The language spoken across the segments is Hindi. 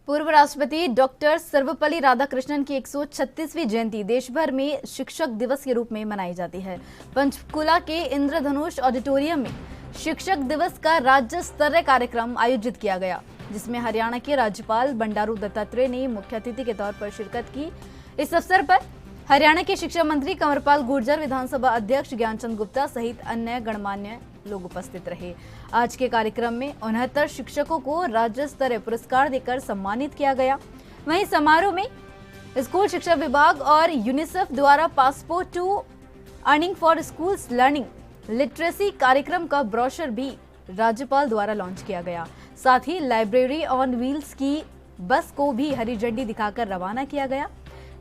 पूर्व राष्ट्रपति डॉक्टर सर्वपल्ली राधाकृष्णन की 136वीं जयंती देश भर में शिक्षक दिवस के रूप में मनाई जाती है। पंचकुला के इंद्रधनुष ऑडिटोरियम में शिक्षक दिवस का राज्य स्तरीय कार्यक्रम आयोजित किया गया, जिसमें हरियाणा के राज्यपाल बंडारू दत्तात्रेय ने मुख्य अतिथि के तौर पर शिरकत की। इस अवसर पर हरियाणा के शिक्षा मंत्री कंवरपाल गुर्जर, विधानसभा अध्यक्ष ज्ञानचंद गुप्ता सहित अन्य गणमान्य लोग उपस्थित रहे। आज के कार्यक्रम में 69 शिक्षकों को राज्य स्तरीय पुरस्कार देकर सम्मानित किया गया। वहीं समारोह में स्कूल शिक्षा विभाग और यूनिसेफ द्वारा passport to earning for schools learning literacy कार्यक्रम का ब्रोशर भी राज्यपाल द्वारा लॉन्च किया गया। साथ ही लाइब्रेरी ऑन व्हील्स की बस को भी हरी झंडी दिखाकर रवाना किया गया।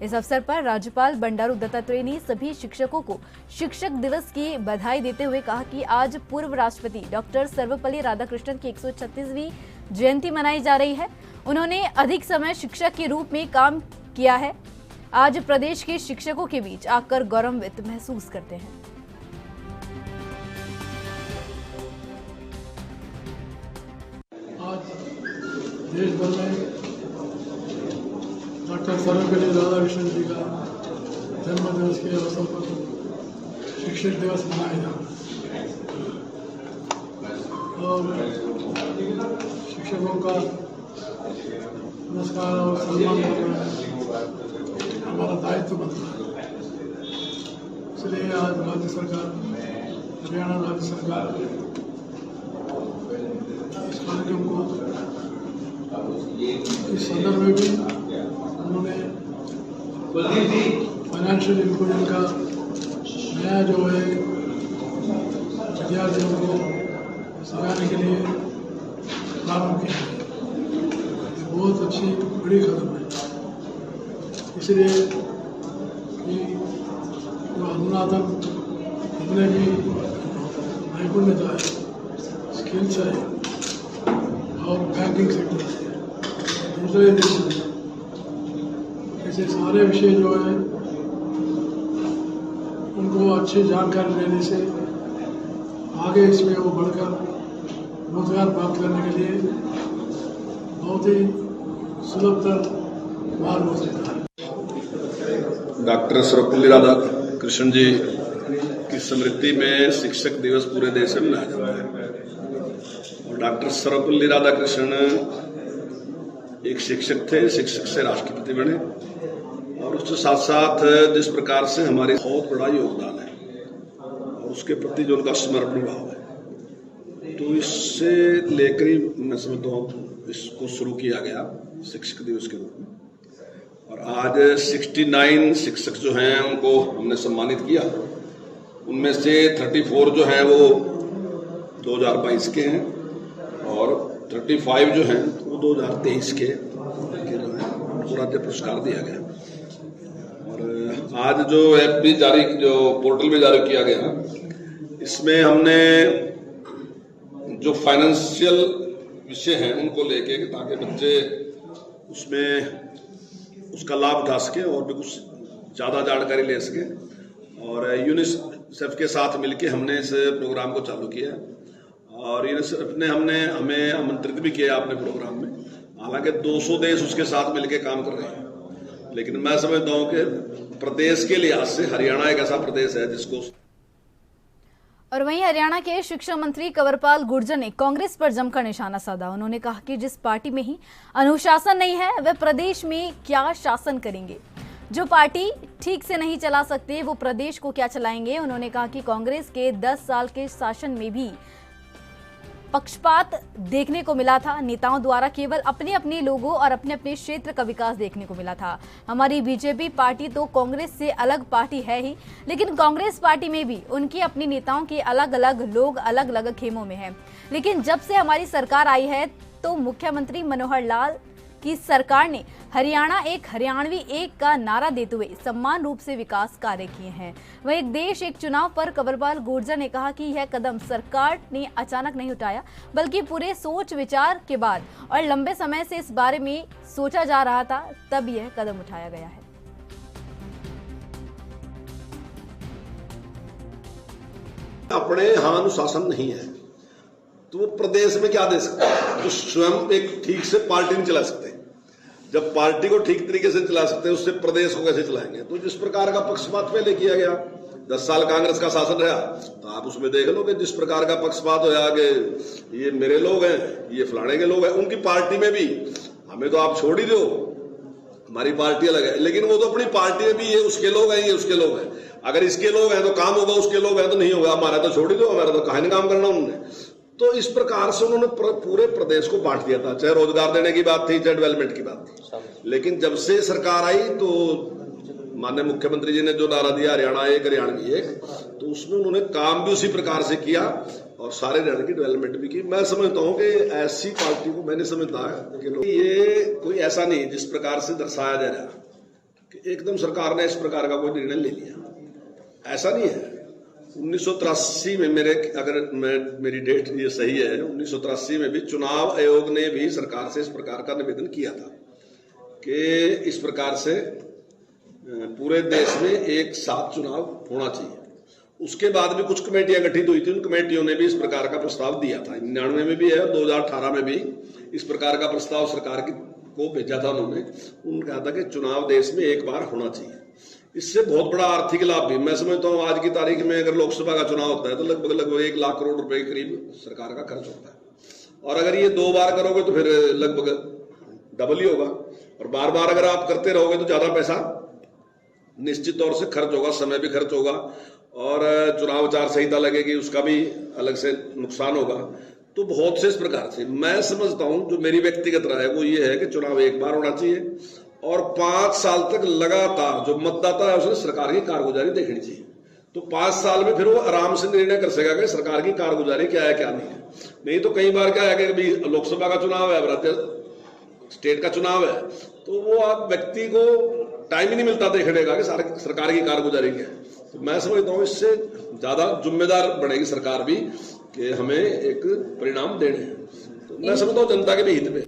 इस अवसर पर राज्यपाल बंडारू दत्तात्रेय ने सभी शिक्षकों को शिक्षक दिवस की बधाई देते हुए कहा कि आज पूर्व राष्ट्रपति डॉक्टर सर्वपल्ली राधाकृष्णन की 136वीं जयंती मनाई जा रही है। उन्होंने अधिक समय शिक्षक के रूप में काम किया है। आज प्रदेश के शिक्षकों के बीच आकर गौरवान्वित महसूस करते हैं। आज देश भर में डॉक्टर सर्वपल्ली राधाकृष्णन जी का जन्म दिवस के अवसर पर शिक्षक दिवस मनाया जा रहा है और शिक्षकों का नमस्कार और सम्मान करना हमारा दायित्व बनता है। इसलिए आज राज्य सरकार, हरियाणा राज्य सरकार इस कार्यक्रम को इस संदर्भ में भी उन्होंने फाइनेंशियल इंक्लूजन का नया जो है विद्यार्थियों को सिखाने के लिए प्रारंभ किया है। ये बहुत अच्छी बड़ी कदम है, इसलिए कि जो अनुनादन जितने भी नैपुण्यता है, स्किल्स है और बैंकिंग सेक्टर है, दूसरे देश में ऐसे सारे विषय जो है उनको अच्छी जानकारी लेने से आगे इसमें वो बढ़कर रोजगार प्राप्त करने के लिए बहुत ही सुलभतर मार्ग हो सकता है। डॉक्टर सर्वपल्ली राधाकृष्णन जी की स्मृति में शिक्षक दिवस पूरे देश में मनाया जाता है। और डॉक्टर सर्वपल्ली राधाकृष्णन एक शिक्षक थे, शिक्षक से राष्ट्रपति बने और उसके साथ साथ जिस प्रकार से हमारे बहुत बड़ा योगदान है और उसके प्रति जो उनका समर्पण भाव है, तो इससे लेकर ही मैं समझता हूँ इसको शुरू किया गया शिक्षक दिवस के रूप में। और आज 69 शिक्षक जो हैं उनको हमने सम्मानित किया। उनमें से 34 जो हैं वो 2022 के हैं और 35 जो हैं वो 2023 के जो है उनको राज्य पुरस्कार दिया गया। और आज जो ऐप भी जारी, जो पोर्टल में जारी किया गया, इसमें हमने जो फाइनेंशियल विषय हैं उनको लेके, ताकि बच्चे उसमें उसका लाभ उठा सके और भी कुछ ज़्यादा जानकारी ले सके। और यूनिसेफ के साथ मिलके हमने इस प्रोग्राम को चालू किया और यूनिसेफ ने हमें आमंत्रित भी किया अपने प्रोग्राम में। हालांकि 200 देश उसके साथ मिलके काम कर रहे हैं, लेकिन मैं समझता हूं कि प्रदेश के लिहाज से हरियाणा एक ऐसा प्रदेश है जिसको। और वहीं हरियाणा के शिक्षा मंत्री कंवरपाल गुर्जर ने कांग्रेस पर जमकर निशाना साधा। उन्होंने कहा कि जिस पार्टी में ही अनुशासन नहीं है वह प्रदेश में क्या शासन करेंगे। जो पार्टी ठीक से नहीं चला सकते वो प्रदेश को क्या चलाएंगे। उन्होंने कहा कि कांग्रेस के 10 साल के शासन में भी पक्षपात देखने को मिला था। नेताओं द्वारा केवल अपने अपने लोगों और अपने अपने क्षेत्र का विकास देखने को मिला था। हमारी बीजेपी पार्टी तो कांग्रेस से अलग पार्टी है ही, लेकिन कांग्रेस पार्टी में भी उनके अपने नेताओं के अलग अलग लोग अलग अलग खेमों में हैं। लेकिन जब से हमारी सरकार आई है तो मुख्यमंत्री मनोहर लाल की सरकार ने हरियाणा एक हरियाणवी एक का नारा देते हुए समान रूप से विकास कार्य किए हैं। वह एक देश एक चुनाव पर कंवरपाल गुर्जर ने कहा कि यह कदम सरकार ने अचानक नहीं उठाया, बल्कि पूरे सोच विचार के बाद और लंबे समय से इस बारे में सोचा जा रहा था, तब यह कदम उठाया गया है। अपने यहाँ अनुशासन नहीं है तो वो प्रदेश में क्या दे सकते हैं? तो स्वयं एक ठीक से पार्टी नहीं चला सकते। जब पार्टी को ठीक तरीके से चला सकते हैं, उससे प्रदेश को कैसे चलाएंगे? तो जिस प्रकार का पक्षपात पहले किया गया, 10 साल कांग्रेस का शासन रहा, तो आप उसमें देख लो कि जिस प्रकार का पक्षपात होया कि ये मेरे लोग हैं, ये फलाने के लोग हैं, उनकी पार्टी में भी हमें तो आप छोड़ ही दो, हमारी पार्टी अलग है, लेकिन वो तो अपनी पार्टी में भी ये उसके लोग हैं, ये उसके लोग हैं। अगर इसके लोग हैं तो काम होगा, उसके लोग हैं तो नहीं होगा, हमारा तो छोड़ ही दो, हमारा तो कहीं काम करना उन्होंने। तो इस प्रकार से उन्होंने पूरे प्रदेश को बांट दिया था, चाहे रोजगार देने की बात थी, चाहे डेवलपमेंट की बात थी। लेकिन जब से सरकार आई तो माननीय मुख्यमंत्री जी ने जो नारा दिया, हरियाणा एक हरियाणवी एक, तो उसमें उन्होंने काम भी उसी प्रकार से किया और सारे हरियाणा की डेवलपमेंट भी की। मैं समझता हूं कि ऐसी पार्टी को, मैंने समझता है कि ये कोई ऐसा नहीं जिस प्रकार से दर्शाया जा रहा कि एकदम सरकार ने इस प्रकार का कोई निर्णय ले लिया, ऐसा नहीं है। 1983 में मेरी डेट ये सही है, 1983 में भी चुनाव आयोग ने भी सरकार से इस प्रकार का निवेदन किया था कि इस प्रकार से पूरे देश में एक साथ चुनाव होना चाहिए। उसके बाद भी कुछ कमेटियां गठित हुई थी, उन कमेटियों ने भी इस प्रकार का प्रस्ताव दिया था। 99 में भी है, 2018 में भी इस प्रकार का प्रस्ताव सरकार को भेजा था उन्होंने। उन्होंने कहा था कि चुनाव देश में एक बार होना चाहिए। इससे बहुत बड़ा आर्थिक लाभ भी, मैं समझता हूँ आज की तारीख में अगर लोकसभा का चुनाव होता है तो लगभग 1 लाख करोड़ रुपए के करीब सरकार का खर्च होता है, और अगर ये 2 बार करोगे तो फिर लगभग डबल ही होगा, और बार बार अगर आप करते रहोगे तो ज्यादा पैसा निश्चित तौर से खर्च होगा, समय भी खर्च होगा, और चुनाव आचार संहिता लगेगी, उसका भी अलग से नुकसान होगा। तो बहुत से इस प्रकार से मैं समझता हूं, जो मेरी व्यक्तिगत राय है वो ये है कि चुनाव एक बार होना चाहिए और 5 साल तक लगातार जो मतदाता है उसने सरकार की कारगुजारी देखनी चाहिए। तो 5 साल में फिर वो आराम से निर्णय कर सकेगा कि सरकार की कारगुजारी क्या है क्या नहीं है। नहीं तो कई बार क्या है कि लोकसभा का चुनाव है, स्टेट का चुनाव है, तो वो आप व्यक्ति को टाइम ही नहीं मिलता देखने का कि सरकार की कारगुजारी क्या है। तो मैं समझता हूँ इससे ज्यादा जिम्मेदार बनेगी सरकार भी कि हमें एक परिणाम देने हैं। तो मैं समझता हूँ जनता के भी हित में।